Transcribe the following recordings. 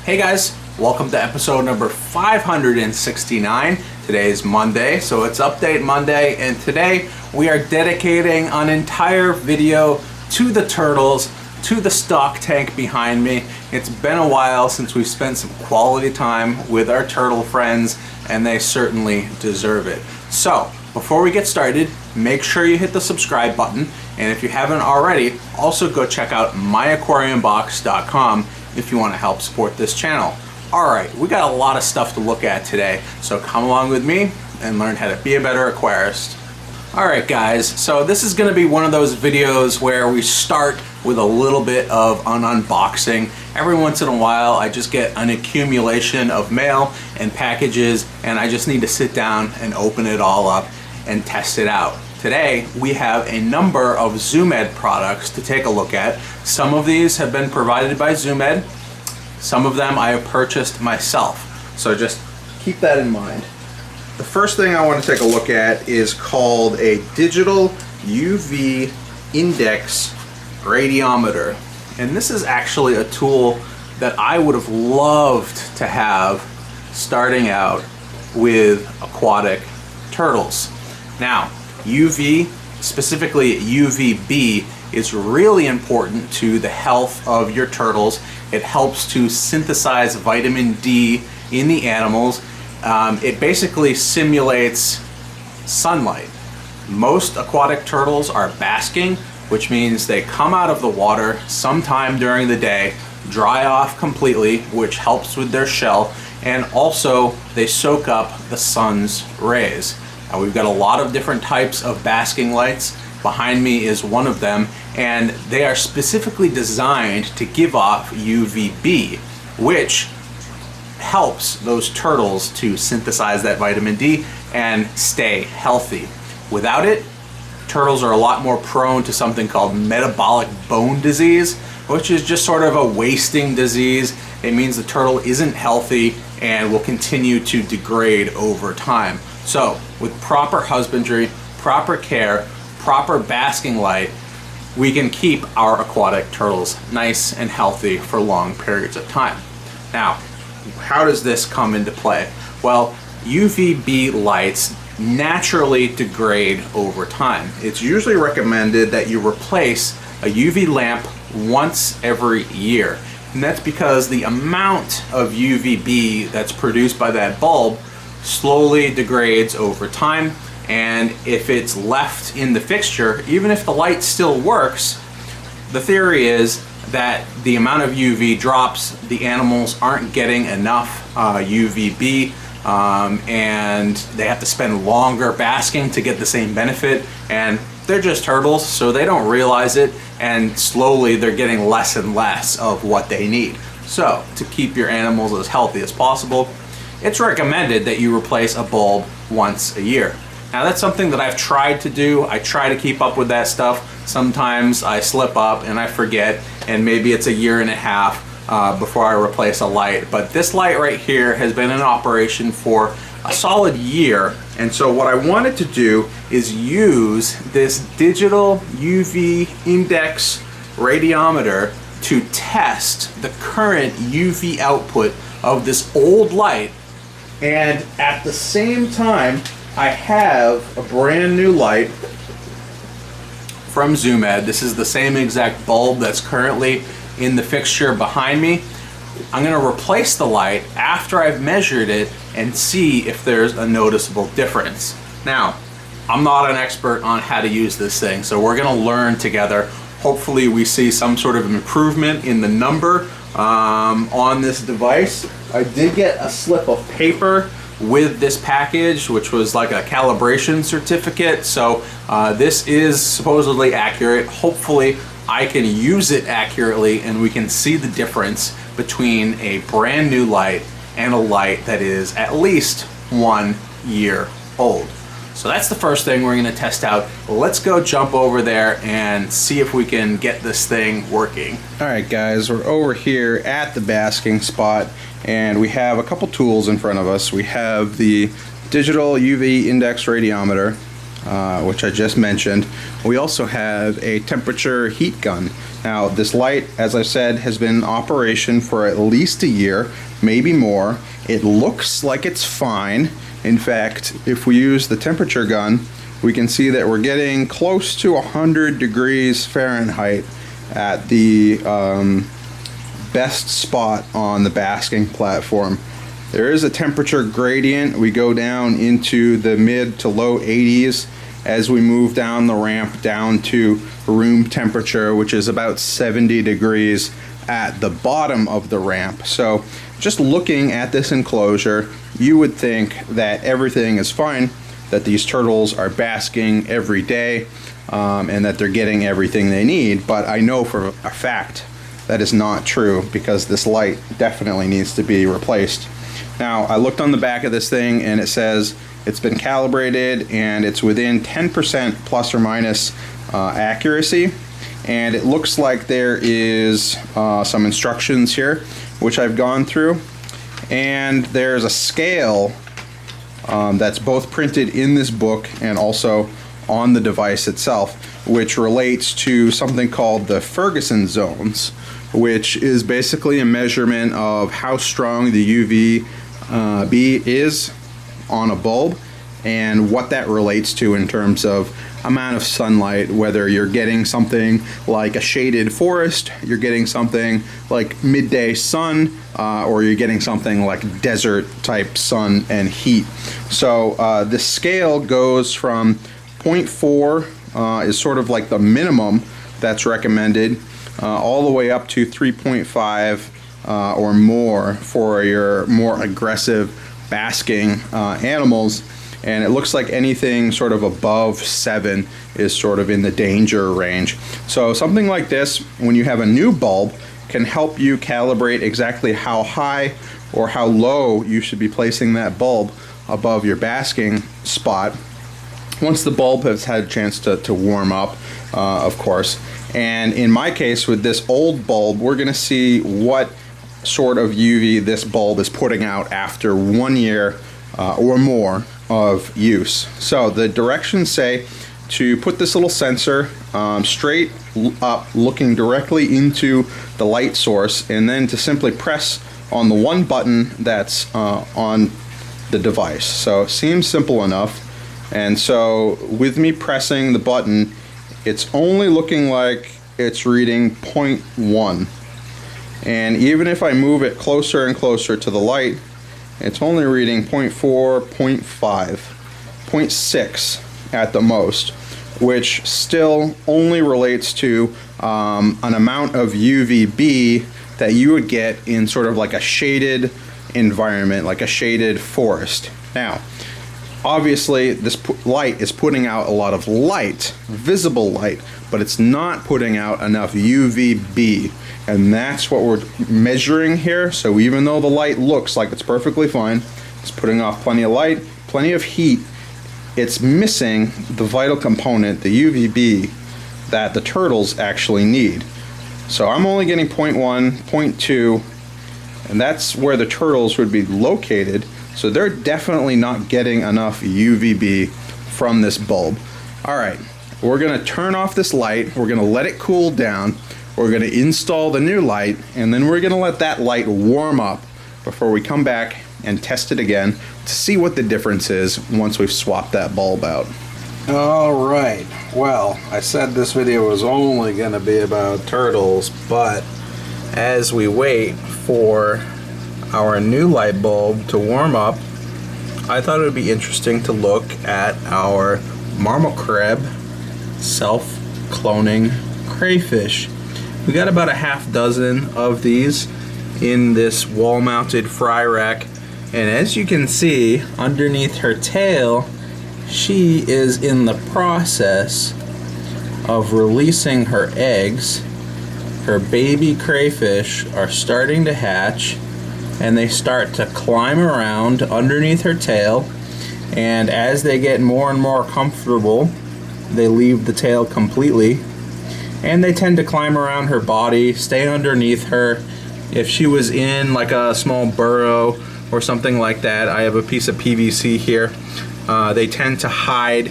Hey guys, welcome to episode number 569. Today is Monday, so it's Update Monday, and today we are dedicating an entire video to the turtles, to the stock tank behind me. It's been a while since we've spent some quality time with our turtle friends, and they certainly deserve it. So, before we get started, make sure you hit the subscribe button, and if you haven't already, also go check out myaquariumbox.com if you want to help support this channel. Alright, we got a lot of stuff to look at today, so come along with me and learn how to be a better aquarist. Alright guys, so this is going to be one of those videos where we start with a little bit of an unboxing. Every once in a while I just get an accumulation of mail and packages, and I just need to sit down and open it all up and test it out. Today we have a number of Uvb products to take a look at. Some of these have been provided by Uvb, some of them I have purchased myself, so just keep that in mind. The first thing I want to take a look at is called a digital UV index radiometer, and this is actually a tool that I would have loved to have starting out with aquatic turtles. Now, UV, specifically UVB, is really important to the health of your turtles. It helps to synthesize vitamin D in the animals. It basically simulates sunlight. Most aquatic turtles are basking, which means they come out of the water sometime during the day, dry off completely, which helps with their shell, and also they soak up the sun's rays. Now, we've got a lot of different types of basking lights. Behind me is one of them, and they are specifically designed to give off UVB, which helps those turtles to synthesize that vitamin D and stay healthy. Without it, turtles are a lot more prone to something called metabolic bone disease, which is just sort of a wasting disease. It means the turtle isn't healthy and will continue to degrade over time. So, with proper husbandry, proper care, proper basking light, we can keep our aquatic turtles nice and healthy for long periods of time. Now, how does this come into play? Well, UVB lights naturally degrade over time. It's usually recommended that you replace a UV lamp once every year. And that's because the amount of UVB that's produced by that bulb slowly degrades over time, and if it's left in the fixture, even if the light still works, the theory is that the amount of UV drops, the animals aren't getting enough UVB, and they have to spend longer basking to get the same benefit, and they're just turtles, so they don't realize it, and slowly they're getting less and less of what they need. So, to keep your animals as healthy as possible, it's recommended that you replace a bulb once a year. Now, that's something that I've tried to do. I try to keep up with that stuff. Sometimes I slip up and I forget, and maybe it's a year and a half before I replace a light. But this light right here has been in operation for a solid year, and so what I wanted to do is use this digital UV index radiometer to test the current UV output of this old light. And at the same time, I have a brand new light from Uvb. This is the same exact bulb that's currently in the fixture behind me. I'm going to replace the light after I've measured it and see if there's a noticeable difference. Now, I'm not an expert on how to use this thing, so we're going to learn together. Hopefully we see some sort of improvement in the number on this device. I did get a slip of paper with this package, which was like a calibration certificate, so this is supposedly accurate. Hopefully I can use it accurately and we can see the difference between a brand new light and a light that is at least 1 year old. So that's the first thing we're going to test out. Let's go jump over there and see if we can get this thing working. Alright guys, we're over here at the basking spot, and we have a couple tools in front of us. We have the digital UV index radiometer. which I just mentioned. We also have a temperature heat gun. Now this light, as I said, has been in operation for at least a year, maybe more. It looks like it's fine. In fact, if we use the temperature gun, we can see that we're getting close to 100 degrees Fahrenheit at the best spot on the basking platform. There is a temperature gradient. We go down into the mid to low 80s as we move down the ramp down to room temperature, which is about 70 degrees at the bottom of the ramp. So just looking at this enclosure, you would think that everything is fine, that these turtles are basking every day, and that they're getting everything they need. But I know for a fact that is not true, because this light definitely needs to be replaced. Now, I looked on the back of this thing and it says it's been calibrated and it's within 10% plus or minus accuracy. And it looks like there is some instructions here, which I've gone through. And there's a scale that's both printed in this book and also on the device itself, which relates to something called the Ferguson Zones, which is basically a measurement of how strong the UVB is on a bulb and what that relates to in terms of amount of sunlight, whether you're getting something like a shaded forest, you're getting something like midday sun, or you're getting something like desert type sun and heat. So the scale goes from 0.4 is sort of like the minimum that's recommended, all the way up to 3.5 or more for your more aggressive basking animals. And it looks like anything sort of above 7 is sort of in the danger range. So something like this, when you have a new bulb, can help you calibrate exactly how high or how low you should be placing that bulb above your basking spot once the bulb has had a chance to warm up, of course. And in my case, with this old bulb, we're going to see what sort of UV this bulb is putting out after 1 year or more of use. So the directions say to put this little sensor straight up, looking directly into the light source, and then to simply press on the one button that's on the device. So it seems simple enough. And so with me pressing the button, it's only looking like it's reading 0.1. And even if I move it closer and closer to the light, it's only reading 0.4, 0.5, 0.6 at the most, which still only relates to an amount of UVB that you would get in sort of like a shaded environment, like a shaded forest. Now, obviously this light is putting out a lot of light, visible light, but it's not putting out enough UVB. And that's what we're measuring here. So even though the light looks like it's perfectly fine, it's putting off plenty of light, plenty of heat, it's missing the vital component, the UVB, that the turtles actually need. So I'm only getting 0.1, 0.2, and that's where the turtles would be located. So they're definitely not getting enough UVB from this bulb. All right, we're gonna turn off this light, we're gonna let it cool down, we're going to install the new light, and then we're going to let that light warm up before we come back and test it again to see what the difference is once we've swapped that bulb out. Alright, well, I said this video was only going to be about turtles, but as we wait for our new light bulb to warm up, I thought it would be interesting to look at our Markvard self-cloning crayfish. We got about a half dozen of these in this wall-mounted fry rack, and as you can see underneath her tail, she is in the process of releasing her eggs. Her baby crayfish are starting to hatch, and they start to climb around underneath her tail, and as they get more and more comfortable, they leave the tail completely. And they tend to climb around her body, stay underneath her. If she was in like a small burrow or something like that, I have a piece of PVC here, they tend to hide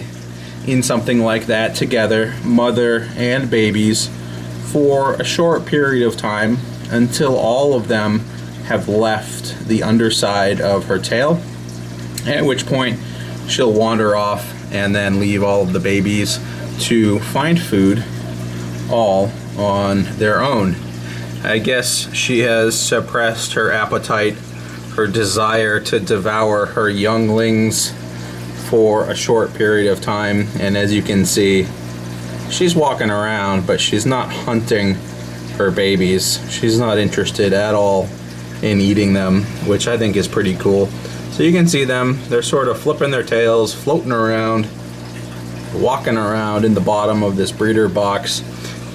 in something like that together, mother and babies, for a short period of time until all of them have left the underside of her tail, at which point she'll wander off and then leave all of the babies to find food all on their own. I guess she has suppressed her appetite, her desire to devour her younglings for a short period of time, and as you can see, she's walking around, but she's not hunting her babies. She's not interested at all in eating them, which I think is pretty cool. So you can see them, they're sort of flipping their tails, floating around, walking around in the bottom of this breeder box,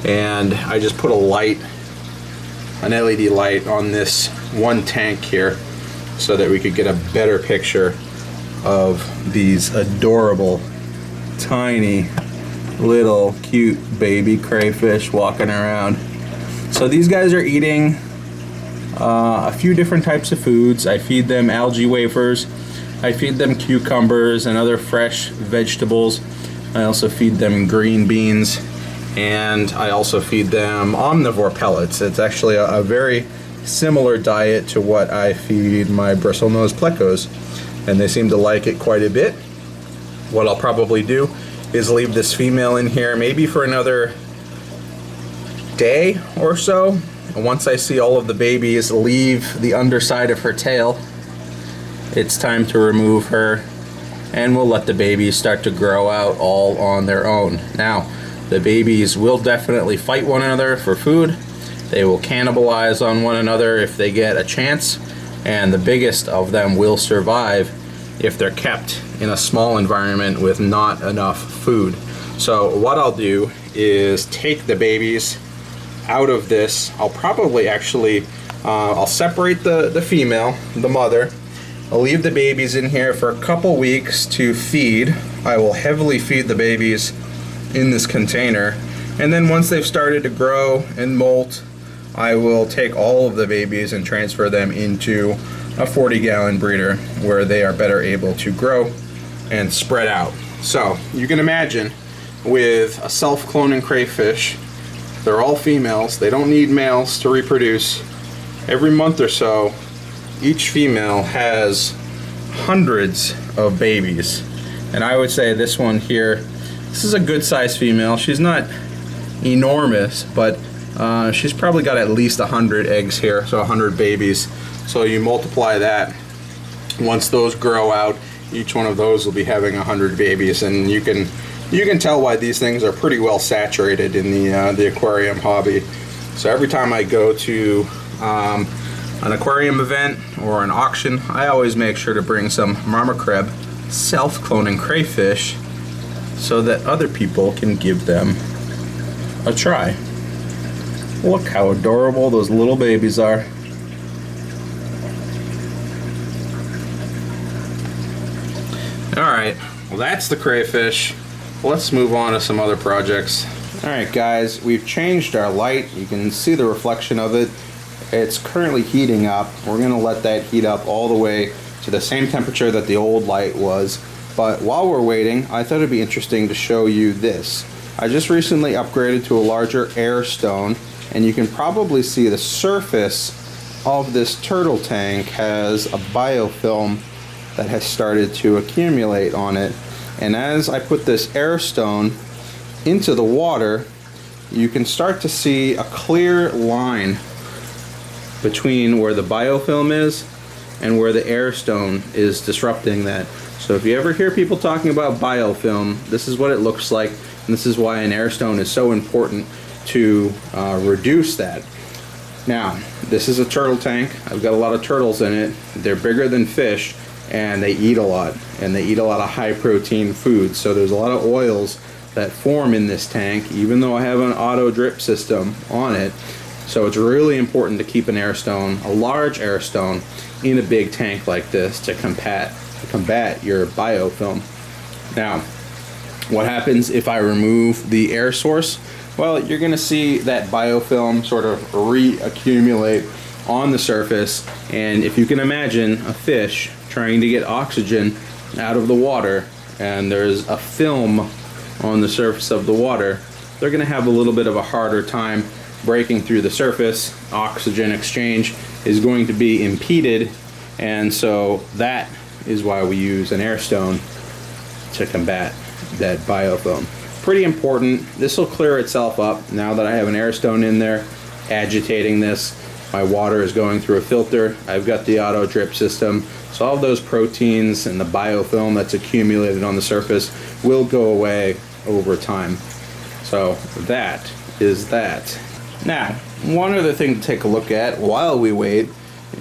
and I just put a light, an LED light on this one tank here so that we could get a better picture of these adorable, tiny, little, cute baby crayfish walking around. So these guys are eating a few different types of foods. I feed them algae wafers, I feed them cucumbers and other fresh vegetables. I also feed them green beans, and I also feed them omnivore pellets. It's actually a very similar diet to what I feed my bristlenose plecos, and they seem to like it quite a bit. What I'll probably do is leave this female in here maybe for another day or so. Once I see all of the babies leave the underside of her tail, it's time to remove her, and we'll let the babies start to grow out all on their own. Now, the babies will definitely fight one another for food. They will cannibalize on one another if they get a chance, and the biggest of them will survive if they're kept in a small environment with not enough food. So what I'll do is take the babies out of this. I'll probably actually, I'll separate the female, the mother. I'll leave the babies in here for a couple weeks to feed. I will heavily feed the babies in this container, and then once they've started to grow and molt, I will take all of the babies and transfer them into a 40-gallon breeder where they are better able to grow and spread out. So you can imagine with a self-cloning crayfish, they're all females, they don't need males to reproduce. Every month or so, each female has hundreds of babies, and I would say this one here, this is a good sized female. She's not enormous, but she's probably got at least 100 eggs here, so 100 babies. So you multiply that, once those grow out, each one of those will be having 100 babies, and you can tell why these things are pretty well saturated in the aquarium hobby. So every time I go to an aquarium event or an auction, I always make sure to bring some Markvard self-cloning crayfish so that other people can give them a try. Look how adorable those little babies are. Alright, well that's the crayfish. Let's move on to some other projects. Alright guys, we've changed our light. You can see the reflection of it. It's currently heating up. We're going to let that heat up all the way to the same temperature that the old light was. But while we're waiting, I thought it'd be interesting to show you this. I just recently upgraded to a larger air stone, and you can probably see the surface of this turtle tank has a biofilm that has started to accumulate on it. And as I put this air stone into the water, you can start to see a clear line between where the biofilm is and where the air stone is disrupting that. So if you ever hear people talking about biofilm, this is what it looks like, and this is why an air stone is so important to reduce that. Now, this is a turtle tank. I've got a lot of turtles in it. They're bigger than fish, and they eat a lot, and they eat a lot of high protein foods. So there's a lot of oils that form in this tank, even though I have an auto drip system on it. So it's really important to keep an air stone, a large air stone, in a big tank like this to combat your biofilm. Now, what happens if I remove the air source? Well, you're going to see that biofilm sort of reaccumulate on the surface, and if you can imagine a fish trying to get oxygen out of the water, and there's a film on the surface of the water, they're going to have a little bit of a harder time breaking through the surface. Oxygen exchange is going to be impeded, and so that is why we use an air stone to combat that biofilm. Pretty important. This will clear itself up now that I have an air stone in there agitating this. My water is going through a filter. I've got the auto drip system, so all of those proteins and the biofilm that's accumulated on the surface will go away over time. So that is that. Now, one other thing to take a look at while we wait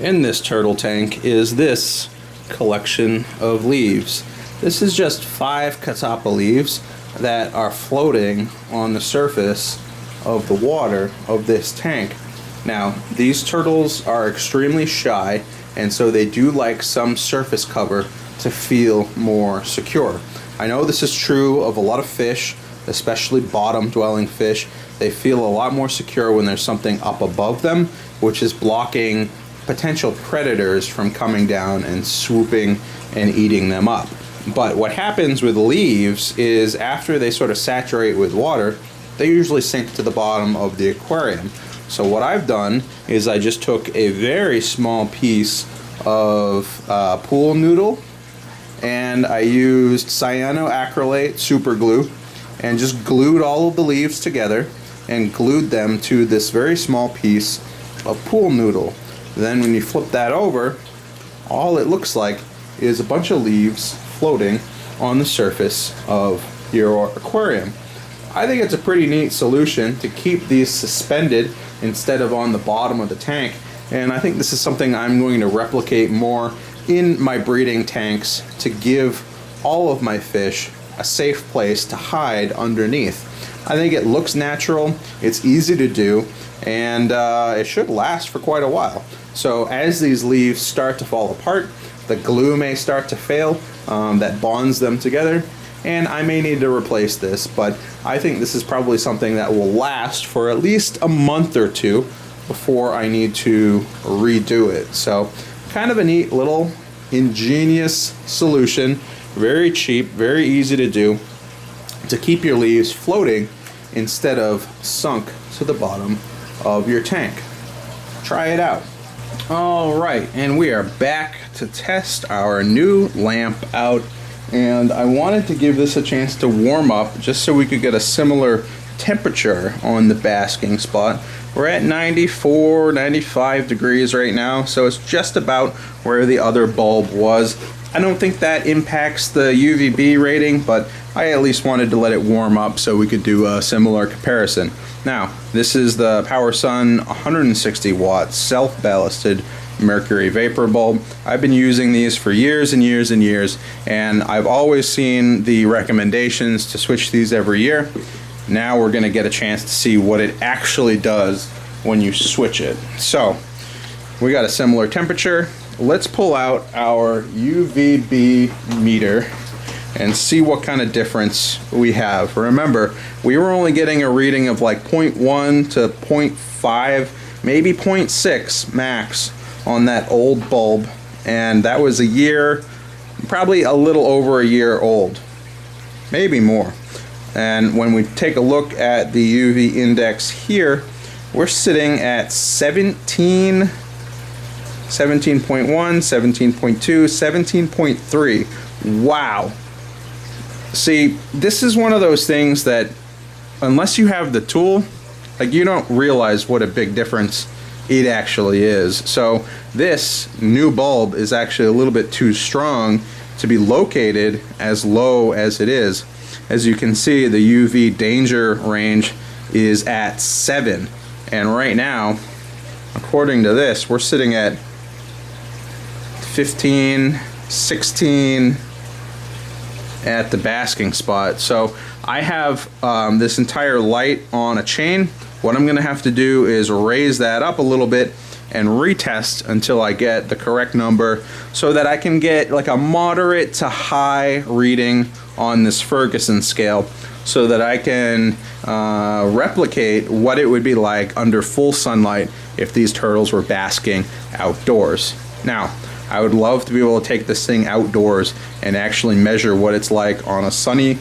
in this turtle tank is this collection of leaves. This is just 5 catappa leaves that are floating on the surface of the water of this tank. Now, these turtles are extremely shy, and so they do like some surface cover to feel more secure. I know this is true of a lot of fish, especially bottom-dwelling fish. They feel a lot more secure when there's something up above them, which is blocking potential predators from coming down and swooping and eating them up. But what happens with leaves is after they sort of saturate with water, they usually sink to the bottom of the aquarium. So what I've done is I just took a very small piece of pool noodle, and I used cyanoacrylate super glue and just glued all of the leaves together and glued them to this very small piece of pool noodle. Then when you flip that over, all it looks like is a bunch of leaves floating on the surface of your aquarium. I think it's a pretty neat solution to keep these suspended instead of on the bottom of the tank, and I think this is something I'm going to replicate more in my breeding tanks to give all of my fish a safe place to hide underneath. I think it looks natural, it's easy to do, and it should last for quite a while. So as these leaves start to fall apart, the glue may start to fail that bonds them together, and I may need to replace this, but I think this is probably something that will last for at least a month or two before I need to redo it. So kind of a neat little ingenious solution, very cheap, very easy to do, to keep your leaves floating instead of sunk to the bottom of your tank. Try it out. All right, and we are back to test our new lamp out, and I wanted to give this a chance to warm up just so we could get a similar temperature on the basking spot. We're at 94, 95 degrees right now, so it's just about where the other bulb was. I don't think that impacts the UVB rating, but I at least wanted to let it warm up so we could do a similar comparison. Now, this is the PowerSun 160 watt self-ballasted mercury vapor bulb. I've been using these for years and years and years, and I've always seen the recommendations to switch these every year. Now we're going to get a chance to see what it actually does when you switch it. So, we got a similar temperature. Let's pull out our UVB meter and see what kind of difference we have. Remember, we were only getting a reading of like 0.1 to 0.5, maybe 0.6 max on that old bulb, and that was a year, probably a little over a year old, maybe more. And when we take a look at the UV index here, we're sitting at 17, 17.1, 17.2, 17.3. Wow. See, this is one of those things that unless you have the tool, like, you don't realize what a big difference it actually is. So this new bulb is actually a little bit too strong to be located as low as it is. As you can see, the UV danger range is at 7, and right now, according to this, we're sitting at 15, 16 at the basking spot. So I have this entire light on a chain. What I'm gonna have to do is raise that up a little bit and retest until I get the correct number so that I can get like a moderate to high reading on this Ferguson scale, so that I can replicate what it would be like under full sunlight if these turtles were basking outdoors. Now, I would love to be able to take this thing outdoors and actually measure what it's like on a sunny,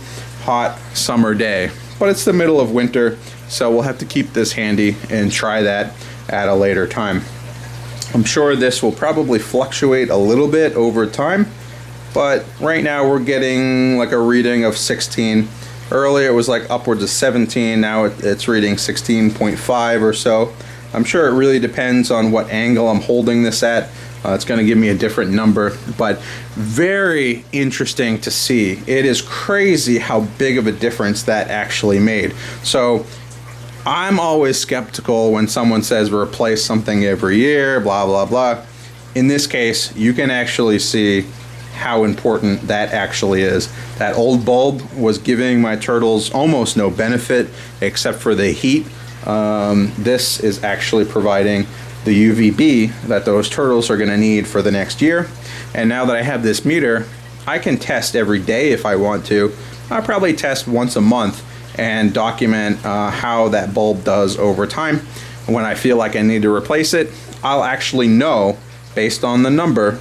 hot summer day. But it's the middle of winter, so we'll have to keep this handy and try that at a later time. I'm sure this will probably fluctuate a little bit over time, but right now we're getting like a reading of 16. Earlier it was like upwards of 17, now it's reading 16.5 or so. I'm sure it really depends on what angle I'm holding this at. It's going to give me a different number, but very interesting to see. It is crazy how big of a difference that actually made. So I'm always skeptical when someone says replace something every year, blah, blah, blah. In this case, you can actually see how important that actually is. That old bulb was giving my turtles almost no benefit except for the heat. This is actually providing the UVB that those turtles are going to need for the next year. And now that I have this meter, I can test every day if I want to. I'll probably test once a month and document how that bulb does over time. When I feel like I need to replace it, I'll actually know based on the number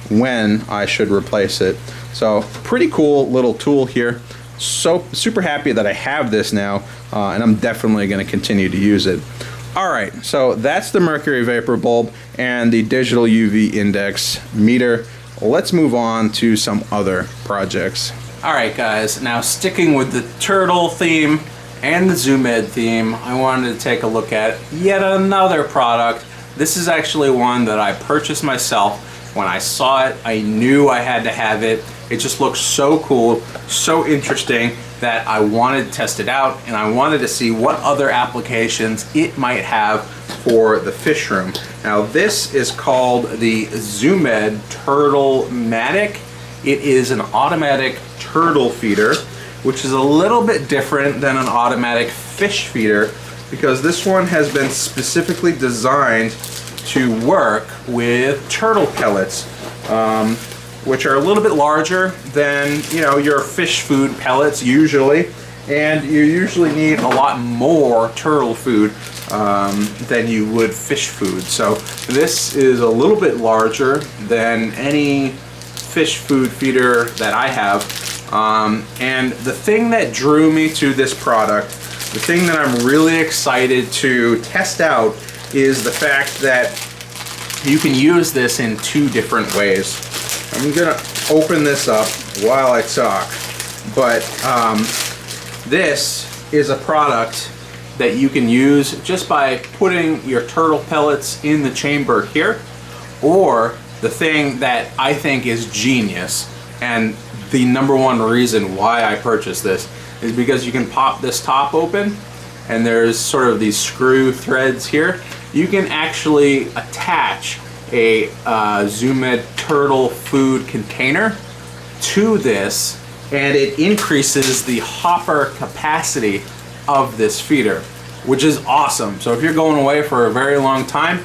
when I should replace it. So pretty cool little tool here. So super happy that I have this now, and I'm definitely going to continue to use it. Alright, so that's the mercury vapor bulb and the digital UV index meter. Let's move on to some other projects. Alright guys, now sticking with the turtle theme and the Zoom Ed theme, I wanted to take a look at yet another product. This is actually one that I purchased myself. When I saw it, I knew I had to have it. It just looks so cool, so interesting that I wanted to test it out, and I wanted to see what other applications it might have for the fish room. Now this is called the Zoom Ed Turtle-matic. It is an automatic turtle feeder, which is a little bit different than an automatic fish feeder because this one has been specifically designed to work with turtle pellets, which are a little bit larger than your fish food pellets usually, and you usually need a lot more turtle food than you would fish food. So this is a little bit larger than any fish food feeder that I have, and the thing that drew me to this product, the thing that I'm really excited to test out, is the fact that you can use this in two different ways. I'm gonna open this up while I talk, but this is a product that you can use just by putting your turtle pellets in the chamber here, or the thing that I think is genius, and the number one reason why I purchased this is because you can pop this top open and there's sort of these screw threads here. You can actually attach a Zoom Ed turtle food container to this, and it increases the hopper capacity of this feeder, which is awesome. So if you're going away for a very long time,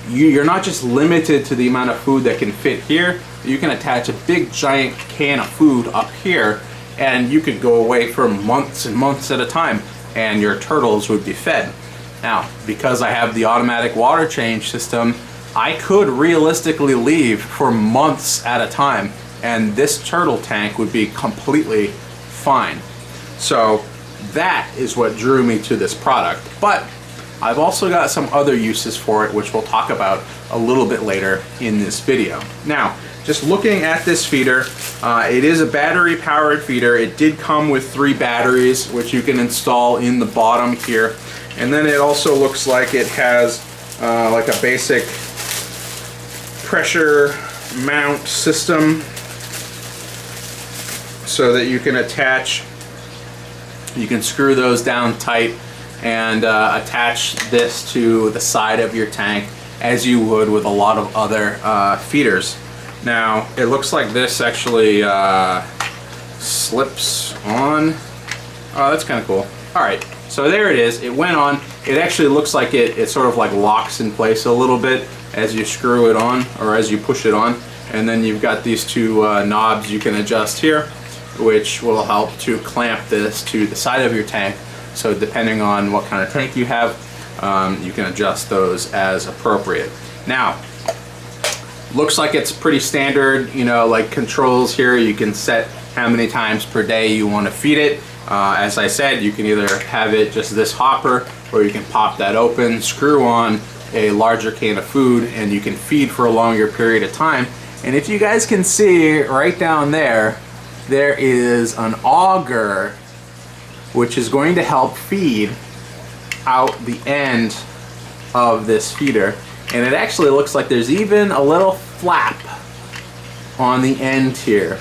you're not just limited to the amount of food that can fit here. You can attach a big giant can of food up here, and you could go away for months and months at a time, and your turtles would be fed. Now, because I have the automatic water change system, I could realistically leave for months at a time, and this turtle tank would be completely fine. So that is what drew me to this product. But I've also got some other uses for it, which we'll talk about a little bit later in this video. Now, just looking at this feeder, it is a battery powered feeder. It did come with 3 batteries, which you can install in the bottom here. And then it also looks like it has like a basic pressure mount system so that you can attach, you can screw those down tight and attach this to the side of your tank as you would with a lot of other feeders. Now it looks like this actually slips on. Oh, that's kind of cool. Alright, so there it is. It went on. It actually looks like it sort of like locks in place a little bit as you screw it on, or as you push it on. And then you've got these 2 knobs you can adjust here, which will help to clamp this to the side of your tank. So depending on what kind of tank you have, you can adjust those as appropriate. Now, looks like it's pretty standard, like controls here. You can set how many times per day you want to feed it, As I said, you can either have it just this hopper, or you can pop that open, screw on a larger can of food, and you can feed for a longer period of time. And if you guys can see right down there, there is an auger which is going to help feed out the end of this feeder. And it actually looks like there's even a little flap on the end here,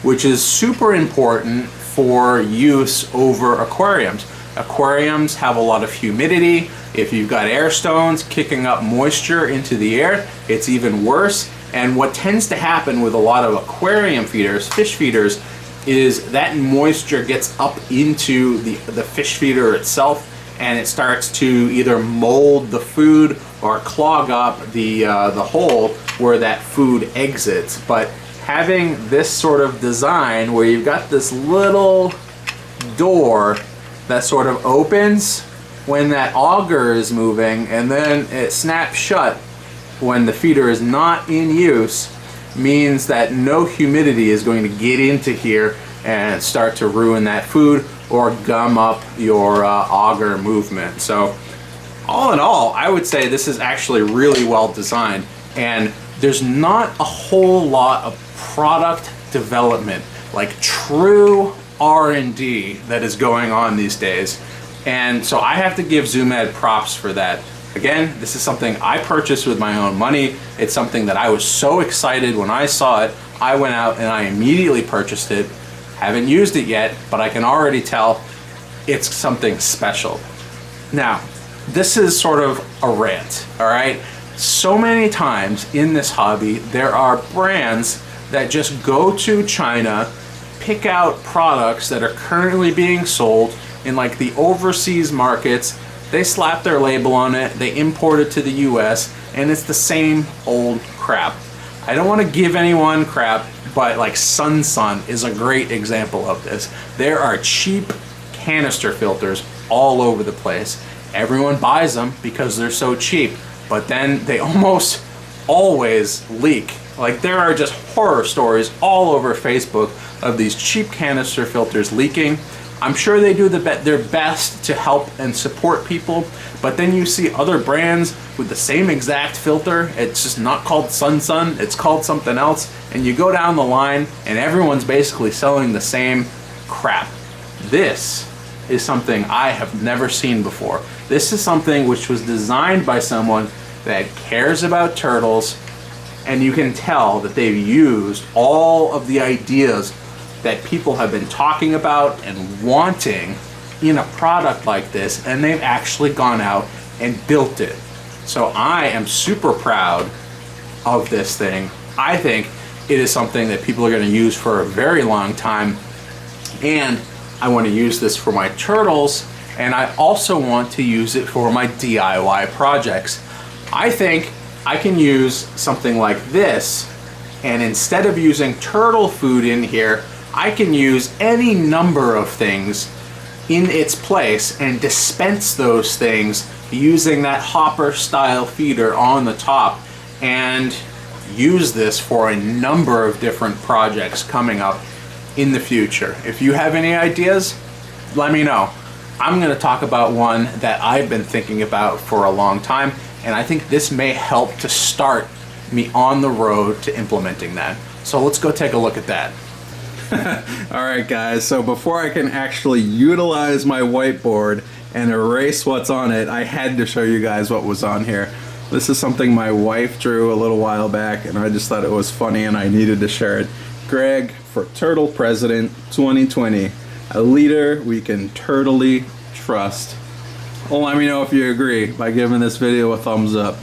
which is super important for use over aquariums. Aquariums have a lot of humidity. If you've got air stones kicking up moisture into the air, it's even worse. And what tends to happen with a lot of aquarium feeders, fish feeders, is that moisture gets up into the fish feeder itself, and it starts to either mold the food or clog up the hole where that food exits. But having this sort of design where you've got this little door that sort of opens when that auger is moving, and then it snaps shut when the feeder is not in use, means that no humidity is going to get into here and start to ruin that food or gum up your auger movement. So all in all, I would say this is actually really well designed, and there's not a whole lot of product development, like true R&D, that is going on these days. And so I have to give Zoo Med props for that. Again, this is something I purchased with my own money. It's something that I was so excited when I saw it. I went out and I immediately purchased it. Haven't used it yet, but I can already tell it's something special. Now, this is sort of a rant, all right? So many times in this hobby, there are brands that just go to China, pick out products that are currently being sold in like the overseas markets, they slap their label on it, they import it to the US, and it's the same old crap. I don't want to give anyone crap, but like Sun is a great example of this. There are cheap canister filters all over the place. Everyone buys them because they're so cheap, but then they almost always leak. Like, there are just horror stories all over Facebook of these cheap canister filters leaking. I'm sure they do their best to help and support people, but then you see other brands with the same exact filter. It's just not called Sun, it's called something else, and you go down the line and everyone's basically selling the same crap. This is something I have never seen before. This is something which was designed by someone that cares about turtles, and you can tell that they've used all of the ideas that people have been talking about and wanting in a product like this, and they've actually gone out and built it. So I am super proud of this thing. I think it is something that people are going to use for a very long time, and I want to use this for my turtles, and I also want to use it for my DIY projects. I think I can use something like this, and instead of using turtle food in here, I can use any number of things in its place and dispense those things using that hopper style feeder on the top, and use this for a number of different projects coming up in the future. If you have any ideas, let me know. I'm going to talk about one that I've been thinking about for a long time, and I think this may help to start me on the road to implementing that. So let's go take a look at that. Alright guys, so before I can actually utilize my whiteboard and erase what's on it, I had to show you guys what was on here. This is something my wife drew a little while back, and I just thought it was funny and I needed to share it. Greg for Turtle President 2020. A leader we can turtly trust. Well, let me know if you agree by giving this video a thumbs up.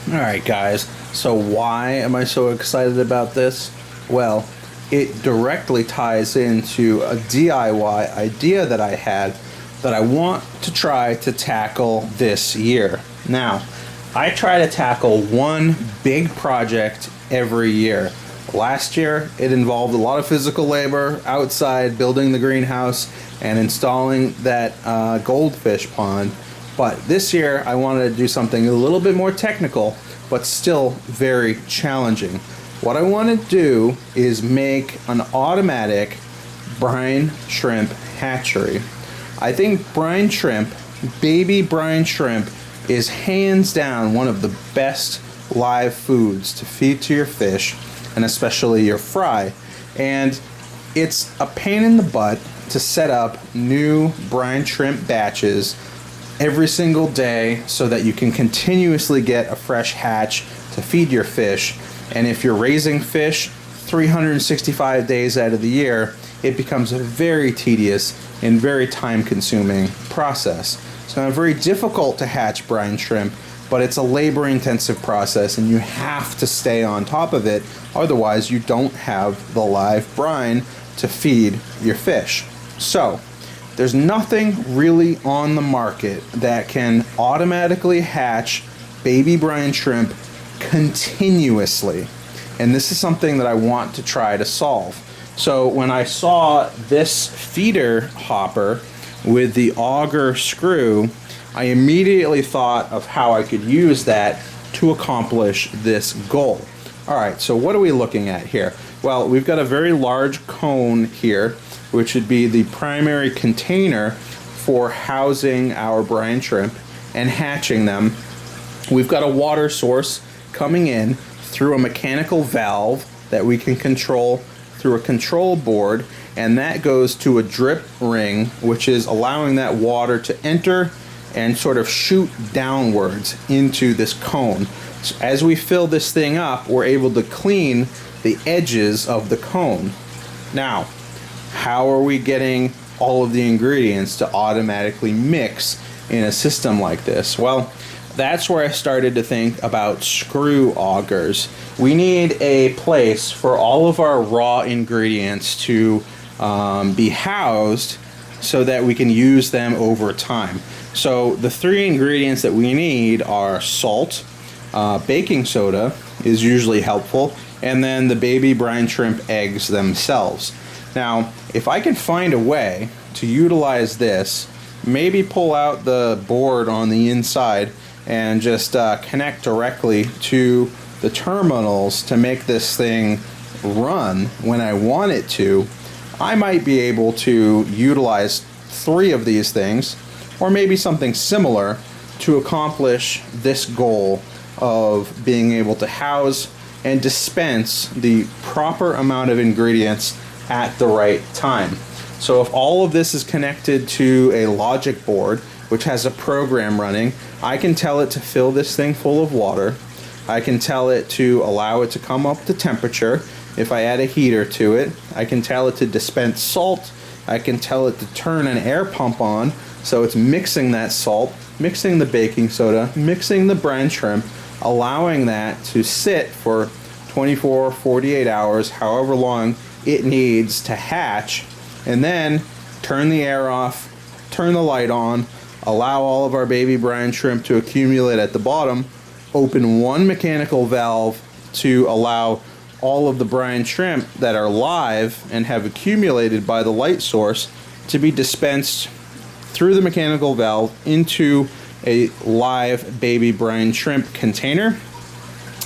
Alright guys, so why am I so excited about this? Well, it directly ties into a DIY idea that I had that I want to try to tackle this year. Now, I try to tackle one big project every year. Last year, it involved a lot of physical labor outside, building the greenhouse and installing that goldfish pond. But this year, I wanted to do something a little bit more technical, but still very challenging. What I want to do is make an automatic brine shrimp hatchery. I think brine shrimp, baby brine shrimp, is hands down one of the best live foods to feed to your fish, and especially your fry. And it's a pain in the butt to set up new brine shrimp batches every single day so that you can continuously get a fresh hatch to feed your fish. And if you're raising fish 365 days out of the year, it becomes a very tedious and very time-consuming process. So it's very difficult to hatch brine shrimp, but it's a labor-intensive process, and you have to stay on top of it. Otherwise, you don't have the live brine to feed your fish. So there's nothing really on the market that can automatically hatch baby brine shrimp continuously. And this is something that I want to try to solve. So when I saw this feeder hopper with the auger screw, I immediately thought of how I could use that to accomplish this goal. All right, so what are we looking at here? Well, we've got a very large cone here, which would be the primary container for housing our brine shrimp and hatching them. We've got a water source coming in through a mechanical valve that we can control through a control board, and that goes to a drip ring, which is allowing that water to enter and sort of shoot downwards into this cone. So as we fill this thing up, we're able to clean the edges of the cone. Now, how are we getting all of the ingredients to automatically mix in a system like this? Well, that's where I started to think about screw augers. We need a place for all of our raw ingredients to be housed so that we can use them over time. So the three ingredients that we need are salt, baking soda is usually helpful, and then the baby brine shrimp eggs themselves. Now, if I can find a way to utilize this, maybe pull out the board on the inside and just connect directly to the terminals to make this thing run when I want it to, I might be able to utilize 3 of these things, or maybe something similar, to accomplish this goal of being able to house and dispense the proper amount of ingredients at the right time. So if all of this is connected to a logic board, which has a program running, I can tell it to fill this thing full of water. I can tell it to allow it to come up to temperature. If I add a heater to it, I can tell it to dispense salt. I can tell it to turn an air pump on, so it's mixing that salt, mixing the baking soda, mixing the brine shrimp, allowing that to sit for 24, 48 hours, however long it needs to hatch, and then turn the air off, turn the light on, allow all of our baby brine shrimp to accumulate at the bottom, open one mechanical valve to allow all of the brine shrimp that are live and have accumulated by the light source to be dispensed through the mechanical valve into a live baby brine shrimp container,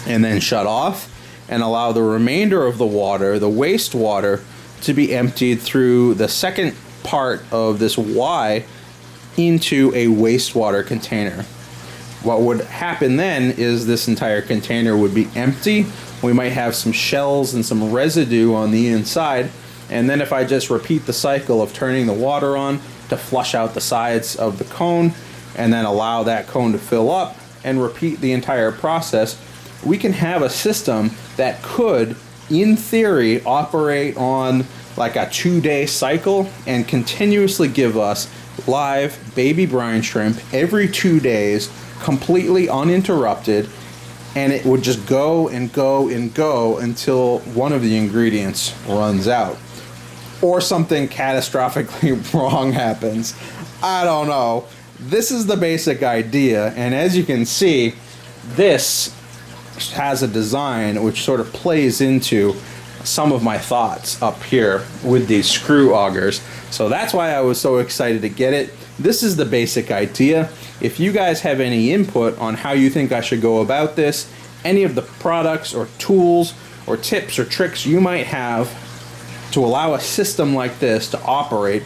and then shut off and allow the remainder of the water, the wastewater, to be emptied through the second part of this Y into a wastewater container. What would happen then is this entire container would be empty. We might have some shells and some residue on the inside, and then if I just repeat the cycle of turning the water on to flush out the sides of the cone and then allow that cone to fill up and repeat the entire process, we can have a system that could, in theory, operate on like a 2-day cycle and continuously give us live baby brine shrimp every 2 days, completely uninterrupted, and it would just go and go and go until one of the ingredients runs out. Or something catastrophically wrong happens. I don't know. This is the basic idea, and as you can see, this has a design which sort of plays into some of my thoughts up here with these screw augers. So that's why I was so excited to get it. This is the basic idea. If you guys have any input on how you think I should go about this, any of the products or tools or tips or tricks you might have, to allow a system like this to operate,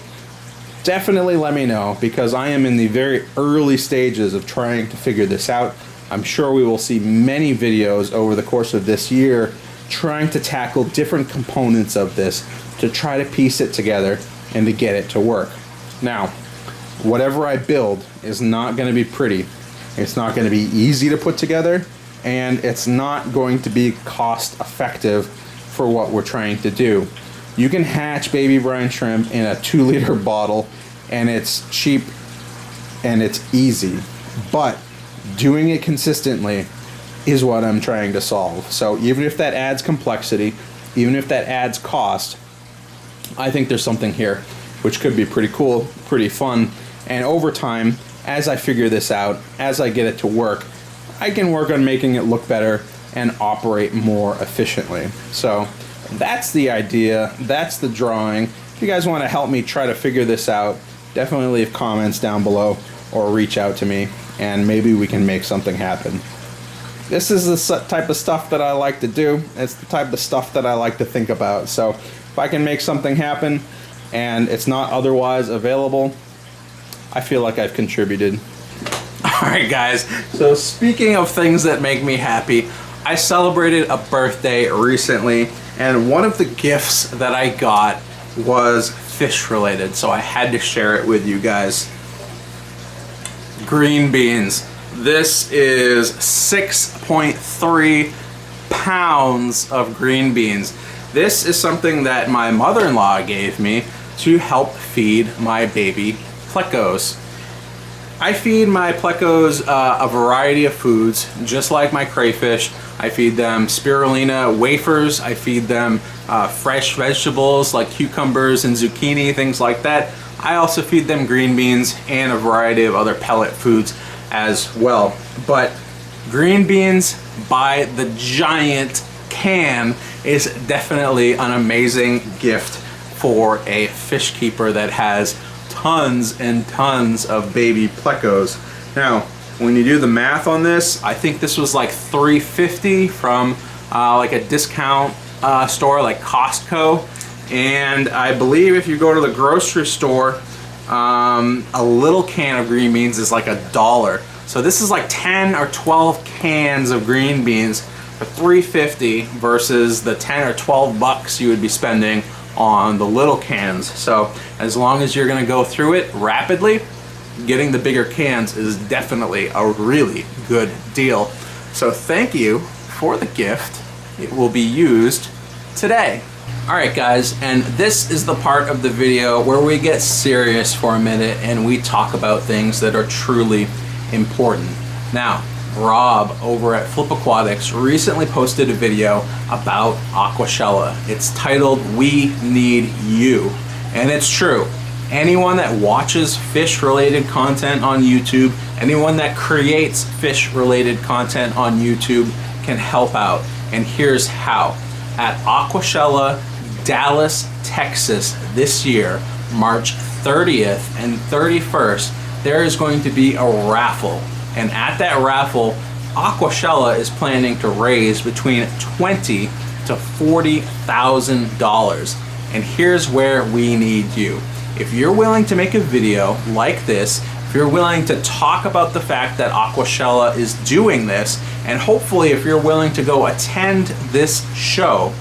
definitely let me know, because I am in the very early stages of trying to figure this out. I'm sure we will see many videos over the course of this year trying to tackle different components of this to try to piece it together and to get it to work. Now, whatever I build is not going to be pretty. It's not going to be easy to put together, and it's not going to be cost effective for what we're trying to do. You can hatch baby brine shrimp in a 2-liter bottle, and it's cheap and it's easy, but doing it consistently is what I'm trying to solve. So even if that adds complexity, even if that adds cost, I think there's something here which could be pretty cool, pretty fun, and over time, as I figure this out, as I get it to work, I can work on making it look better and operate more efficiently. So that's the idea, that's the drawing. If you guys want to help me try to figure this out, definitely leave comments down below or reach out to me, and maybe we can make something happen. This is the type of stuff that I like to do. It's the type of stuff that I like to think about. So if I can make something happen and it's not otherwise available, I feel like I've contributed. Alright guys, so speaking of things that make me happy, I celebrated a birthday recently, and one of the gifts that I got was fish related, so I had to share it with you guys. Green beans. This is 6.3 pounds of green beans. This is something that my mother-in-law gave me to help feed my baby plecos. I feed my plecos a variety of foods, just like my crayfish. I feed them spirulina wafers, I feed them fresh vegetables like cucumbers and zucchini, things like that. I also feed them green beans and a variety of other pellet foods as well. But green beans by the giant can is definitely an amazing gift for a fish keeper that has tons and tons of baby plecos. Now, when you do the math on this, I think this was like $3.50 from like a discount store like Costco. And I believe if you go to the grocery store, a little can of green beans is like $1. So this is like 10 or 12 cans of green beans for $3.50 versus the 10 or 12 bucks you would be spending on the little cans. So as long as you're gonna go through it rapidly, getting the bigger cans is definitely a really good deal. So thank you for the gift. It will be used today. Alright guys, and this is the part of the video where we get serious for a minute and we talk about things that are truly important. Now, Rob over at Flip Aquatics recently posted a video about Aquashella. It's titled "We Need You," and it's true. Anyone that watches fish related content on YouTube, anyone that creates fish related content on YouTube can help out, and here's how. At Aquashella Dallas, Texas this year, March 30th and 31st, there is going to be a raffle. And at that raffle, Aquashella is planning to raise between $20,000 to $40,000. And here's where we need you. If you're willing to make a video like this, if you're willing to talk about the fact that Aquashella is doing this, and hopefully if you're willing to go attend this show,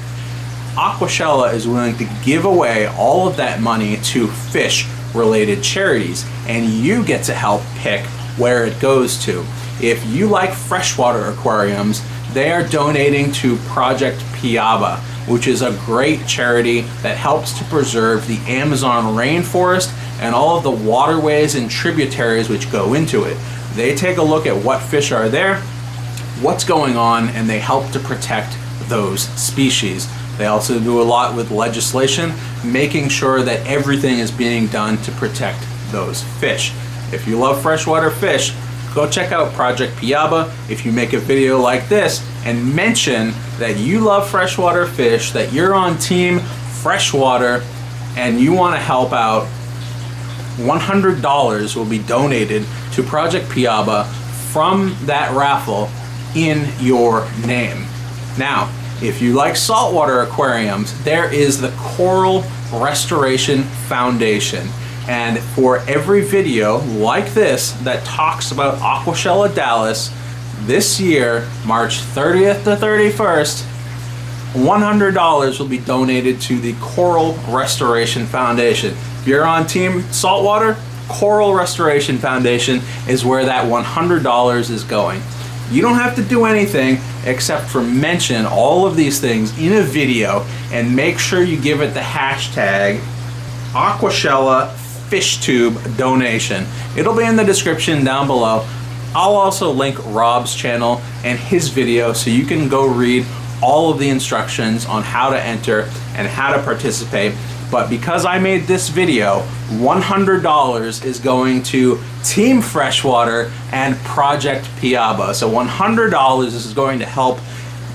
Aquashella is willing to give away all of that money to fish related charities, and you get to help pick where it goes to. If you like freshwater aquariums, they are donating to Project Piaba, which is a great charity that helps to preserve the Amazon rainforest and all of the waterways and tributaries which go into it. They take a look at what fish are there, what's going on, and they help to protect those species. They also do a lot with legislation, making sure that everything is being done to protect those fish. If you love freshwater fish, go check out Project Piaba. If you make a video like this and mention that you love freshwater fish, that you're on team freshwater, and you want to help out, $100 will be donated to Project Piaba from that raffle in your name. Now, If you like saltwater aquariums, there is the Coral Restoration Foundation. And for every video like this that talks about Aquashella Dallas, this year, March 30th to 31st, $100 will be donated to the Coral Restoration Foundation. If you're on Team Saltwater, Coral Restoration Foundation is where that $100 is going. You don't have to do anything except for mention all of these things in a video and make sure you give it the hashtag Aquashella Fish Tube Donation. It'll be in the description down below. I'll also link Rob's channel and his video so you can go read all of the instructions on how to enter and how to participate. But because I made this video, $100 is going to Team Freshwater and Project Piaba. So $100 is going to help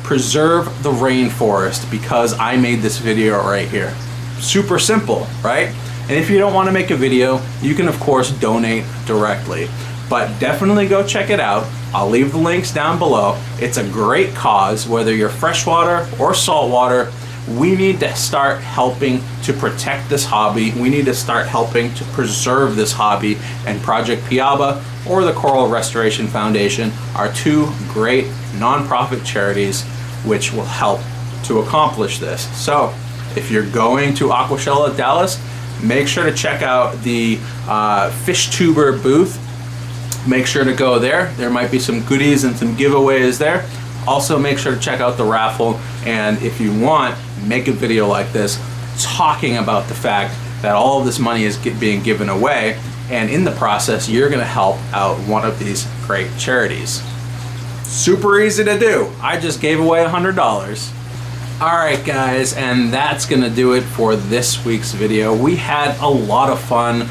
preserve the rainforest because I made this video right here. Super simple, right? And if you don't want to make a video, you can of course donate directly. But definitely go check it out. I'll leave the links down below. It's a great cause, whether you're freshwater or saltwater. We need to start helping to protect this hobby. We need to start helping to preserve this hobby, and Project Piaba or the Coral Restoration Foundation are two great nonprofit charities which will help to accomplish this. So if you're going to Aquashella Dallas, make sure to check out the Fish Tuber booth. Make sure to go there. There might be some goodies and some giveaways there. Also make sure to check out the raffle, and if you want, make a video like this talking about the fact that all of this money is being given away, and in the process you're going to help out one of these great charities. Super easy to do. I just gave away $100. Alright guys, and that's going to do it for this week's video. We had a lot of fun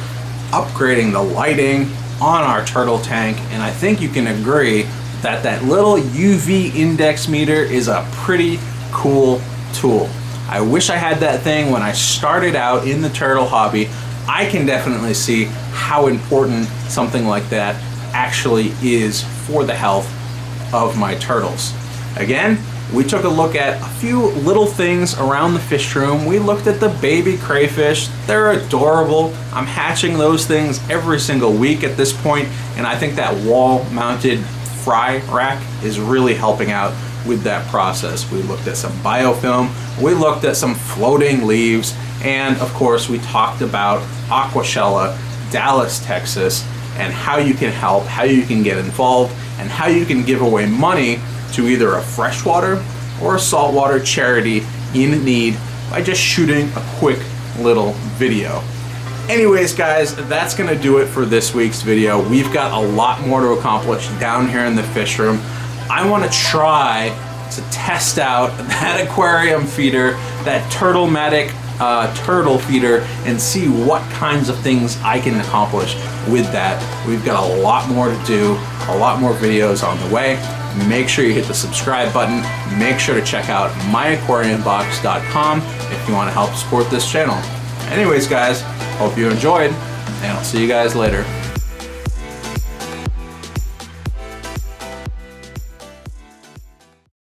upgrading the lighting on our turtle tank, and I think you can agree that that little UV index meter is a pretty cool tool. I wish I had that thing when I started out in the turtle hobby. I can definitely see how important something like that actually is for the health of my turtles. Again, we took a look at a few little things around the fish room. We looked at the baby crayfish. They're adorable. I'm hatching those things every single week at this point, and I think that wall-mounted fry rack is really helping out with that process. We looked at some biofilm, we looked at some floating leaves, and of course we talked about Aquashella, Dallas, Texas, and how you can help, how you can get involved, and how you can give away money to either a freshwater or a saltwater charity in need by just shooting a quick little video. Anyways guys, that's gonna do it for this week's video. We've got a lot more to accomplish down here in the fish room. I want to try to test out that aquarium feeder, that Turtle-matic turtle feeder, and see what kinds of things I can accomplish with that. We've got a lot more to do, a lot more videos on the way. Make sure you hit the subscribe button. Make sure to check out myaquariumbox.com if you want to help support this channel. Anyways guys, hope you enjoyed, and I'll see you guys later.